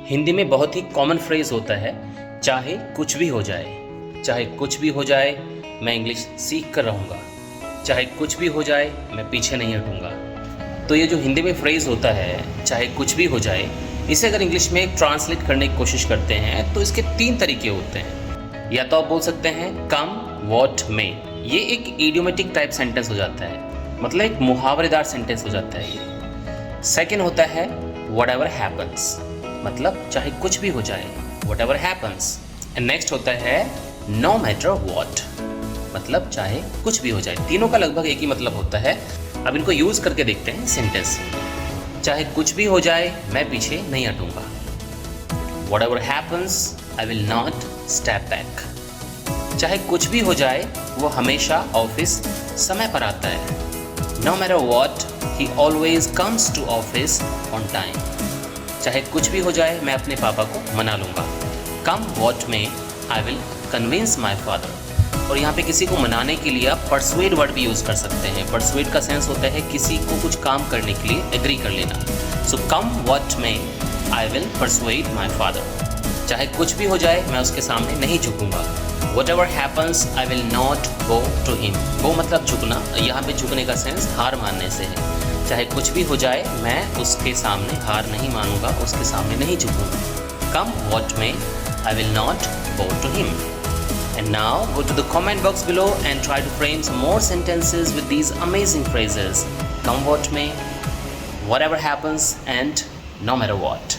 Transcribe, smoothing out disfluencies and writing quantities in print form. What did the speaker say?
हिंदी में बहुत ही common phrase होता है, चाहे कुछ भी हो जाए। चाहे कुछ भी हो जाए, मैं इंग्लिश सीख कर रहूँगा। चाहे कुछ भी हो जाए, मैं पीछे नहीं हटूँगा। तो ये जो हिंदी में फ्रेज होता है, चाहे कुछ भी हो जाए, इसे अगर इंग्लिश में ट्रांसलेट करने की कोशिश करते हैं तो इसके 3 तरीके होते हैं। या तो आप बोल सकते हैं कम व्हाट मे, ये एक इडियोमेटिक टाइप सेंटेंस हो जाता है, मतलब एक मुहावरेदार सेंटेंस हो जाता है ये। सेकेंड होता है व्हाटएवर हैपन्स, मतलब चाहे कुछ भी हो जाए, व्हाटएवर हैपन्स। एंड नेक्स्ट होता है नो मैटर व्हाट, मतलब चाहे कुछ भी हो जाए। तीनों का लगभग एक ही मतलब होता है। अब इनको यूज करके देखते हैं सेंटेंस। चाहे कुछ भी हो जाए, मैं पीछे नहीं हटूंगा। Whatever happens, I will not step back. चाहे कुछ भी हो जाए, वो हमेशा ऑफिस समय पर आता है। No matter what, he always comes to office on time. चाहे कुछ भी हो जाए, मैं अपने पापा को मना लूंगा। कम what may, I will convince my father. और यहाँ पे किसी को मनाने के लिए आप परसुएड वर्ड भी यूज़ कर सकते हैं। परसुएड का सेंस होता है किसी को कुछ काम करने के लिए एग्री कर लेना। सो come what may, I will persuade my father. चाहे कुछ भी हो जाए, मैं उसके सामने नहीं झुकूंगा। Whatever happens, I will not go to him. Go मतलब झुकना, यहाँ पे झुकने का सेंस हार मानने से है। चाहे कुछ भी हो जाए, मैं उसके सामने हार नहीं मानूंगा, उसके सामने नहीं झुकूंगा। Come what may, I will not go to him. And now go to the comment box below and try to frame some more sentences with these amazing phrases. Come what may, whatever happens, and no matter what.